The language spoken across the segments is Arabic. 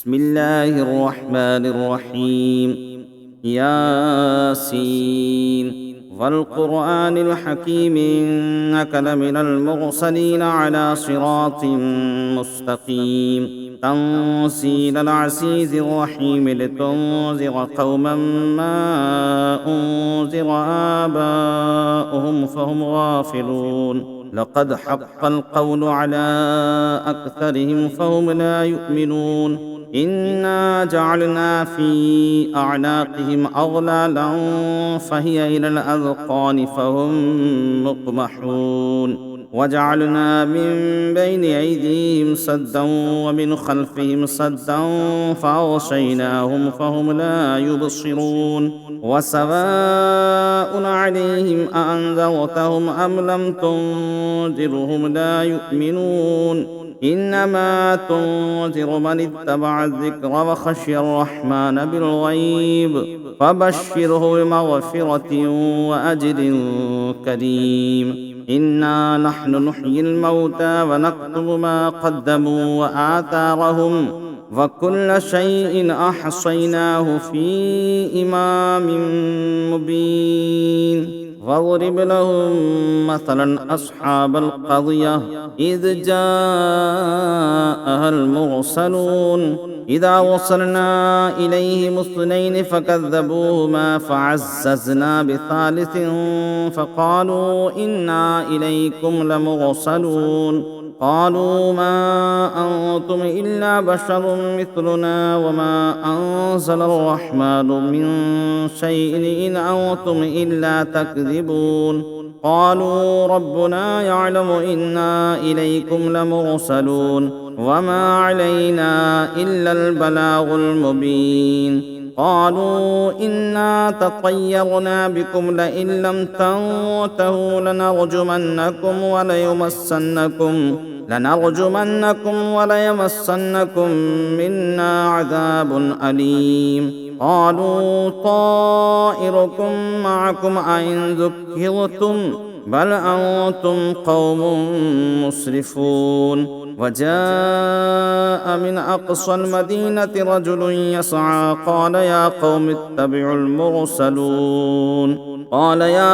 بسم الله الرحمن الرحيم. ياسين والقرآن الحكيم إنك لمن المرسلين على صراط مستقيم تنزيل العزيز الرحيم لتنذر قوما ما أنذر آباؤهم فهم غافلون لقد حق القول على أكثرهم فهم لا يؤمنون إنا جعلنا في أعناقهم أغلالا فهي إلى الأذقان فهم مقمحون وجعلنا من بين أيديهم سدا ومن خلفهم سدا فأغشيناهم فهم لا يبصرون وسواء عليهم أأنذرتهم أم لم تنذرهم لا يؤمنون إنما تنذر من اتبع الذكر وخشي الرحمن بالغيب فبشره بمغفرة وأجر كريم إنا نحن نحيي الموتى ونكتب ما قدموا وآثارهم وكل شيء أحصيناه في إمام مبين واضرب لهم مثلا أصحاب القرية إذ جاءها المرسلون إذا وصلنا إليهم اثنين فكذبوهما فعززنا بثالث فقالوا إنا إليكم لمرسلون قالوا ما أنتم إلا بشر مثلنا وما أنزل الرحمن من شيء إن أنتم إلا تكذبون قالوا ربنا يعلم إنا إليكم لمرسلون وما علينا إلا البلاغ المبين قالوا إنا تطيرنا بكم لئن لم تنتهوا لنرجمنكم وليمسنكم منا عذاب أليم قالوا طائركم معكم أئن ذكرتم بل أنتم قوم مسرفون وجاء من أقصى المدينة رجل يسعى قال يا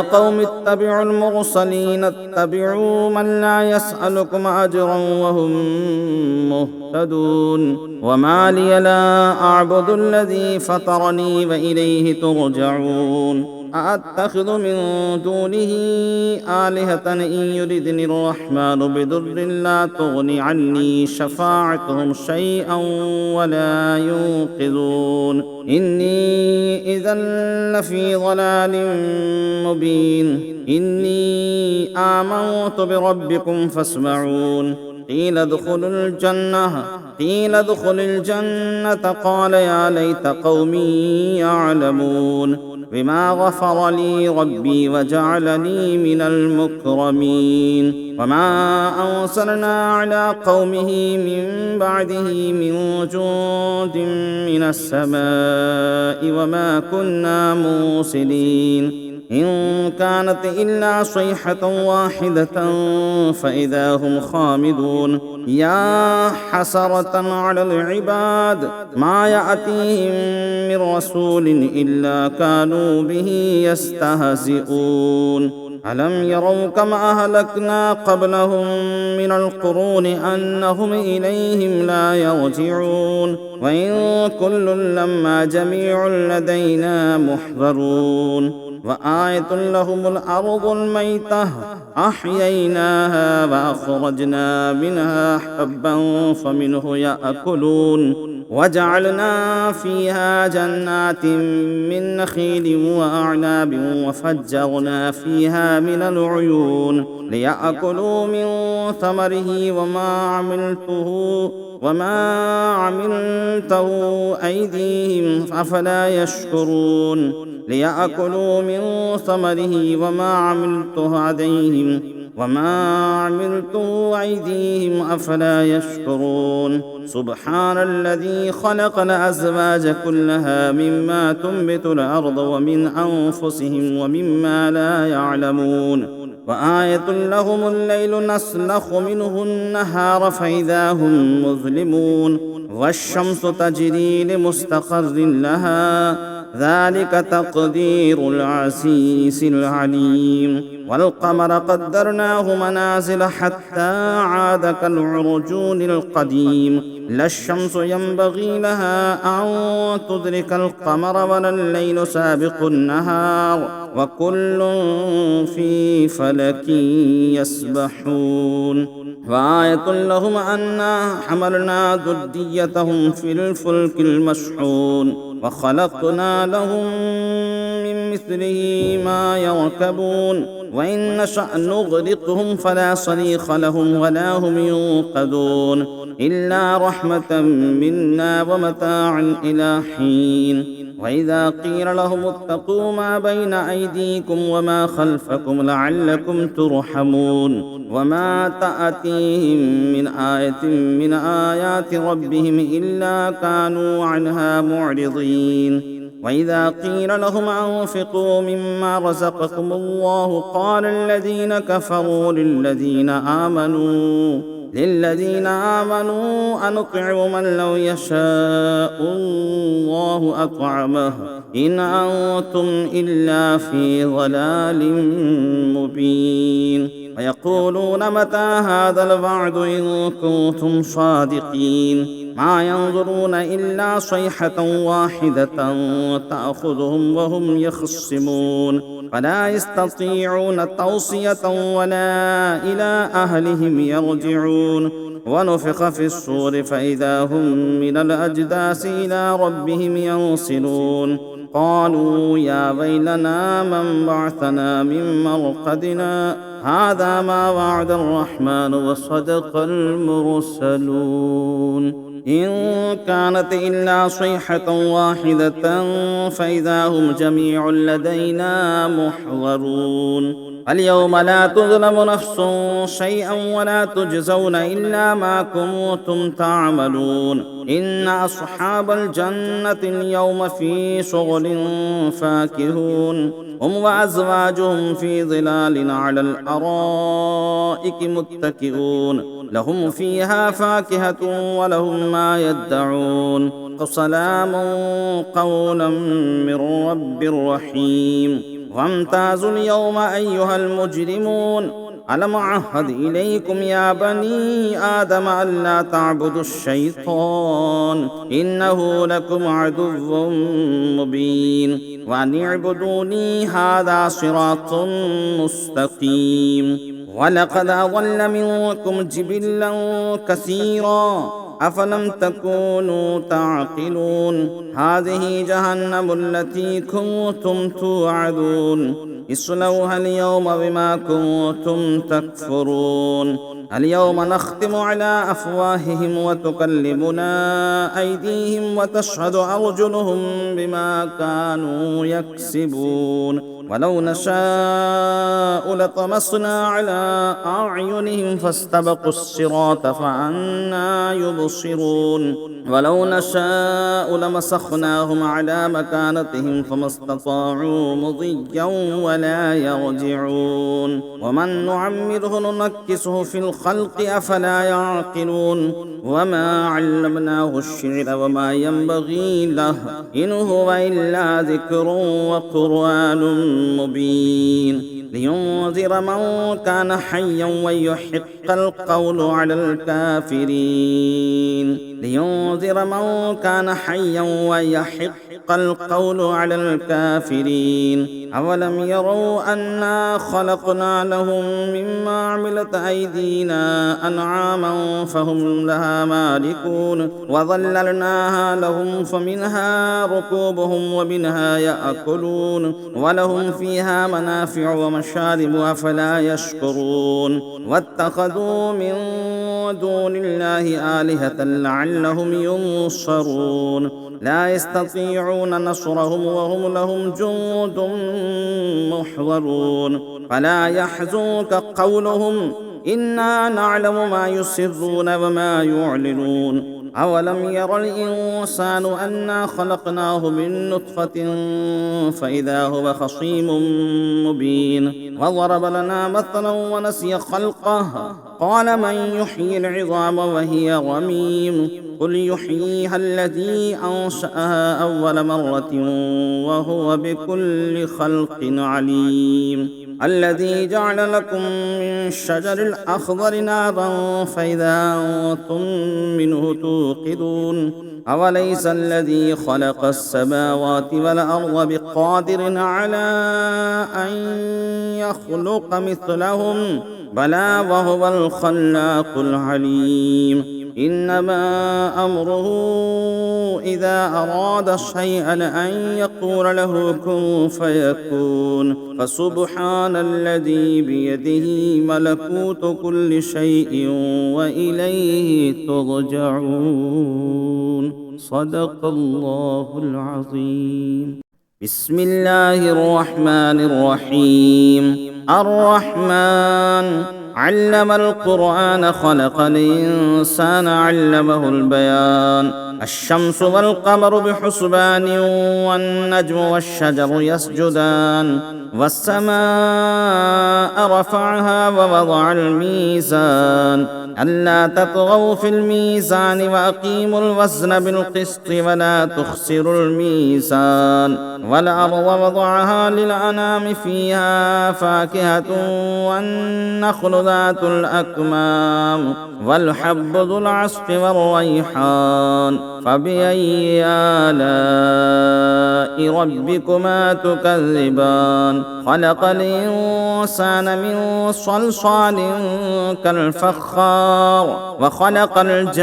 قوم اتبعوا المرسلين اتبعوا من لا يسألكم أجرا وهم مهتدون وما لي لا أعبد الذي فطرني وإليه ترجعون أأتخذ من دونه آلهة إن يردني الرحمن بضر لا تغن عني شفاعتهم شيئا ولا ينقذون إني إذا لفي ضلال مبين إني آمنت بربكم فاسمعون قيل ادخلوا الجنة قال يا ليت قومي يعلمون بما غفر لي ربي وجعلني من المكرمين وما أرسلنا على قومه من بعده من جند من السماء وما كنا مرسلين إن كانت إلا صيحة واحدة فإذا هم خامدون يا حسرة على العباد ما يأتيهم من رسول إلا كانوا به يستهزئون ألم يروا كما أهلكنا قبلهم من القرون أنهم إليهم لا يرجعون وإن كل لما جميع لدينا محضرون وآية لهم الأرض الميتة أحييناها وأخرجنا منها حبا فمنه يأكلون وجعلنا فيها جنات من نخيل وأعناب وفجرنا فيها من العيون ليأكلوا من ثمره وما عملته أيديهم أفلا يشكرون ليأكلوا من ثمره وما عملته أيديهم أفلا يشكرون سبحان الذي خلق الأزواج كلها مما تنبت الأرض ومن أنفسهم ومما لا يعلمون وآية لهم الليل نسلخ منه النهار فإذا هم مظلمون والشمس تجري لمستقر لها ذلك تقدير العزيز العليم والقمر قدرناه منازل حتى عاد كالعرجون القديم لا الشمس ينبغي لها أن تدرك القمر ولا الليل سابق النهار وكل في فلك يسبحون وآية لهم أنا حملنا ذريتهم في الفلك المشحون وخلقنا لهم من مثله ما يركبون وإن نشأ نغرقهم فلا صريخ لهم ولا هم ينقذون إلا رحمة منا ومتاعا إلى حين وإذا قيل لهم اتقوا ما بين أيديكم وما خلفكم لعلكم ترحمون وما تأتيهم من آية من آيات ربهم إلا كانوا عنها معرضين وإذا قيل لهم أنفقوا مما رزقكم الله قال الذين كفروا للذين آمنوا أنطعم من لو يشاء الله أطعمه إن أنتم إلا في ضلال مبين ويقولون متى هذا الوعد إن كنتم صادقين ما ينظرون إلا صيحة واحدة تأخذهم وهم يخصمون فلا يستطيعون توصية ولا إلى أهلهم يرجعون ونفخ في الصور فإذا هم من الأجداث إلى ربهم ينصلون قالوا يا ويلنا من بعثنا من مرقدنا هذا ما وعد الرحمن وصدق المرسلون إن كانت إلا صيحة واحدة فإذا هم جميع لدينا محضرون اليوم لا تظلم نفس شيئا ولا تجزون إلا ما كنتم تعملون إن أصحاب الجنة اليوم في شغل فاكهون هم وأزواجهم في ظلال على الأرائك متكئون لهم فيها فاكهة ولهم ما يدعون سلام قولا من رب رحيم وامتازوا اليوم أيها المجرمون ألم أعهد إليكم يا بني آدم ألا تعبدوا الشيطان إنه لكم عدو مبين وأن اعبدوني هذا صراط مستقيم ولقد أضل منكم جبلا كثيرا أفلم تكونوا تعقلون هذه جهنم التي كنتم توعدون اصلوها اليوم بما كنتم تكفرون اليوم نختم على أفواههم وتكلمنا أيديهم وتشهد أرجلهم بما كانوا يكسبون ولو نشاء لطمسنا على أعينهم فاستبقوا الصراط فأنى يبصرون ولو نشاء لمسخناهم على مكانتهم فما استطاعوا مضيا ولا يرجعون ومن نعمره ننكسه في الخلق أفلا يعقلون وما علمناه الشعر وما ينبغي له إن هو إلا ذكر وقرآن مبين لينذر من كان حيا ويحق القول على الكافرين لينذر من كان حيا ويحق القول على الكافرين أولم يروا أنا خلقنا لهم مما عملت أيدينا أنعاما فهم لها مالكون وظللناها لهم فمنها ركوبهم ومنها يأكلون ولهم فيها منافع ومشارب أفلا يشكرون واتخذوا من دون الله آلهة لعلهم ينصرون لا يستطيعون نصرهم وهم لهم جند محضرون فلا يحزنك قولهم إنا نعلم ما يسرون وما يعلنون أولم ير الإنسان أنا خلقناه من نطفة فإذا هو خصيم مبين وضرب لنا مثلا ونسي خلقه قال من يحيي العظام وهي رميم قل يحييها الذي أنشأها أول مرة وهو بكل خلق عليم الذي جعل لكم من الشجر الأخضر نارا فإذا أنتم منه توقدون أوليس الذي خلق السماوات والأرض بقادر على أن يخلق مثلهم بلى وهو الخلاق العليم إنما أمره إذا أراد شيئا أن يقول له كن فيكون فسبحان الذي بيده ملكوت كل شيء وإليه ترجعون صدق الله العظيم. بسم الله الرحمن الرحيم. الرحمن علم القرآن خلق الإنسان علمه البيان الشمس والقمر بحسبان والنجم والشجر يسجدان والسماء رفعها ووضع الميزان ألا تطغوا في الميزان وأقيموا الوزن بالقسط ولا تخسروا الميزان والأرض وضعها للأنام فيها فاكهة والنخل ذات الأكمام والحب ذو العصف والريحان فبأي آلاء ربكما تكذبان خلق الإنسان من صلصال كالفخار وخلق الجان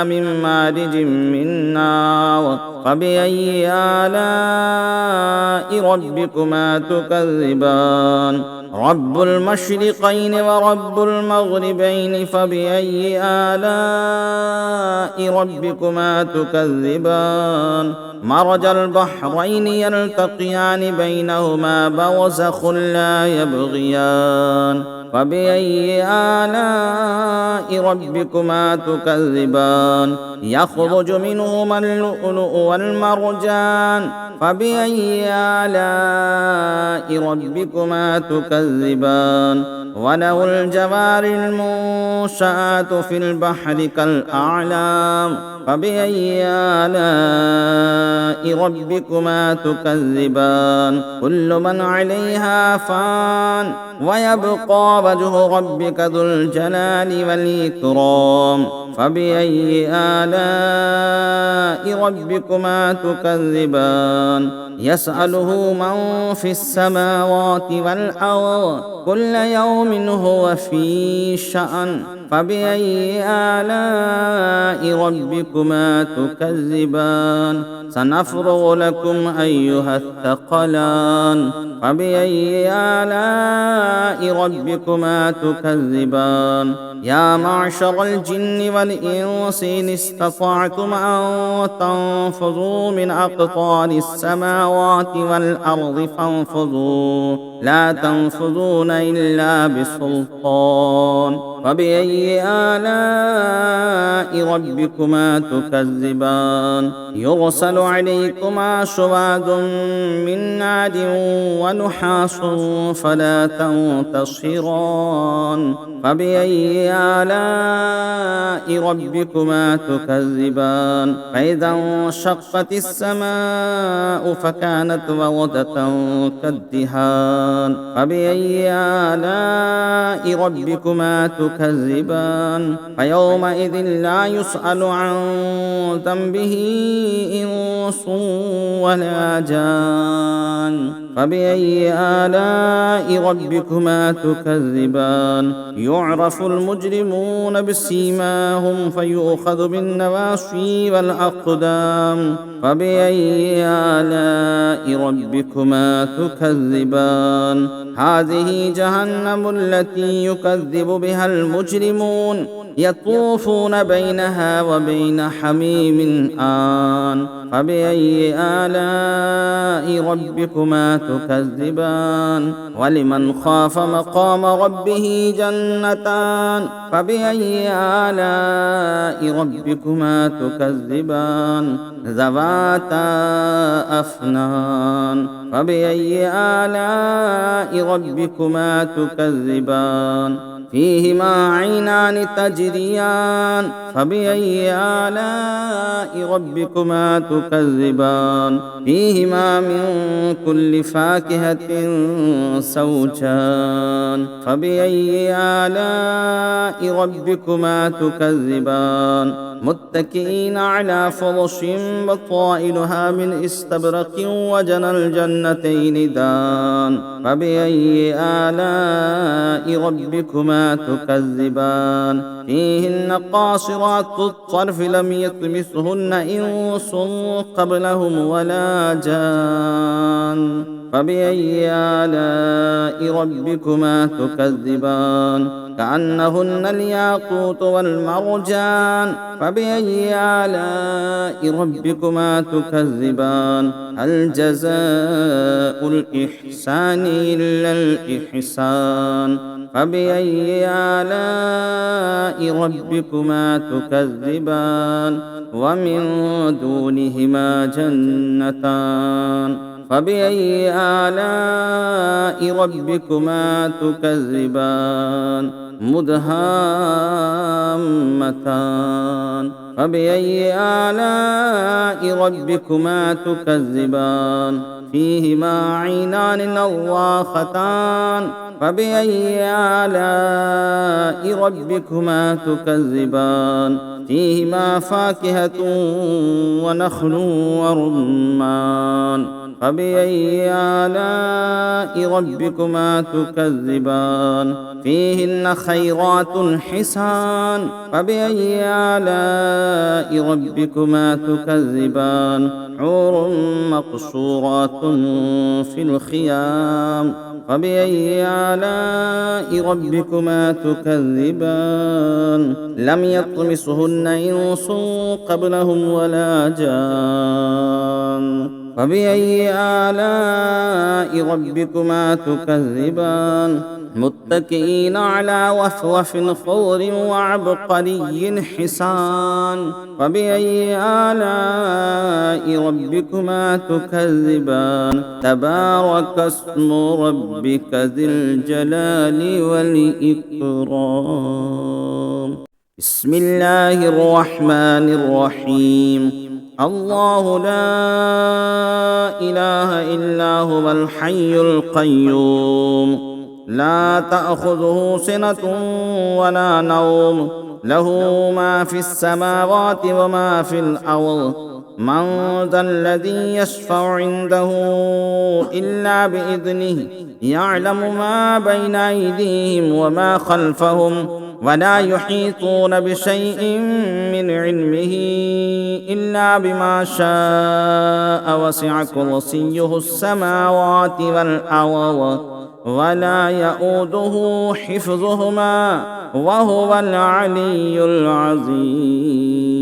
من مارج من نار فبأي آلاء ربكما تكذبان رب المشرقين ورب المغربين فبأي آلاء ربكما تكذبان مرج البحرين يلتقيان بينهما برزخ لا يبغيان فبأي آلاء ربكما تكذبان يخرج منهما اللؤلؤ والمرجان فبأي آلاء ربكما تكذبان وله الجوار المنشآت في البحر كالأعلام فبأي آلاء ربكما تكذبان كل من عليها فان ويبقى وجه ربك ذو الجلال والإكرام فبأي آلاء ربكما تكذبان يسأله من في السماوات والأرض كل يوم هو في شأن فبأي آلاء ربكما تكذبان سنفرغ لكم أيها الثقلان فبأي آلاء ربكما تكذبان يا معشر الجن والإنس إن استطعتم أن تنفذوا من أقطار السماوات والأرض فانفذوا لا تنفذون إلا بسلطان فبأي آلاء ربكما تكذبان يرسل عليكما شواظ من نار ونحاس فلا تنتصران فبأي آلاء ربكما تكذبان فإذا انشقت السماء فكانت وردة كالدهان فبأي آلاء ربكما تكذبان فيومئذ لا يسأل عن ذنبه إنس ولا جان فبأي آلاء ربكما تكذبان يعرف المجرمون بسيماهم فيؤخذ بالنواصي والأقدام فبأي آلاء ربكما تكذبان هذه جهنم التي يكذب بها المجرمون يطوفون بينها وبين حميم آن فبأي آلاء ربكما تكذبان ولمن خاف مقام ربه جنتان فبأي آلاء ربكما تكذبان ذواتا أفنان فبأي آلاء ربكما تكذبان فيهما عينان تجريان فبأي آلاء ربكما تكذبان فيهما من كل فاكهة زوجان فبأي آلاء ربكما تكذبان متكئين على فرش بطائنها من استبرق وجنى الجنتين دان فبأي آلاء ربكما تكذبان فيهن قاصرات الطرف لم يطمثهن إنس قبلهم ولا جان فبأي آلاء ربكما تكذبان كأنهن الياقوت والمرجان فبأي آلاء ربكما تكذبان هل جزاء الإحسان إلا الإحسان فبأي آلاء ربكما تكذبان ومن دونهما جنتان فبأي آلاء ربكما تكذبان مدهامتان فبأي آلاء ربكما تكذبان فيهما عينان نضاختان فبأي آلاء ربكما تكذبان فيهما فاكهة ونخل ورمان فبأي آلاء ربكما تكذبان فيهن خيرات حسان فبأي آلاء ربكما تكذبان حور مقصورات في الخيام فبأي آلاء ربكما تكذبان لم يطمسهن إنس قبلهم ولا جان فبأي آلاء ربكما تكذبان متكئين على وثوث خضر وعبقري حسان فبأي آلاء ربكما تكذبان تبارك اسم ربك ذي الجلال والإكرام بسم الله الرحمن الرحيم الله لا إله إلا هو الحي القيوم لا تأخذه سنة ولا نوم له ما في السماوات وما في الأرض من ذا الذي يشفع عنده إلا بإذنه يعلم ما بين أيديهم وما خلفهم ولا يحيطون بشيء من علمه إلا بما شاء وسع كرسيه السماوات والأرض ولا يؤوده حفظهما وهو العلي العظيم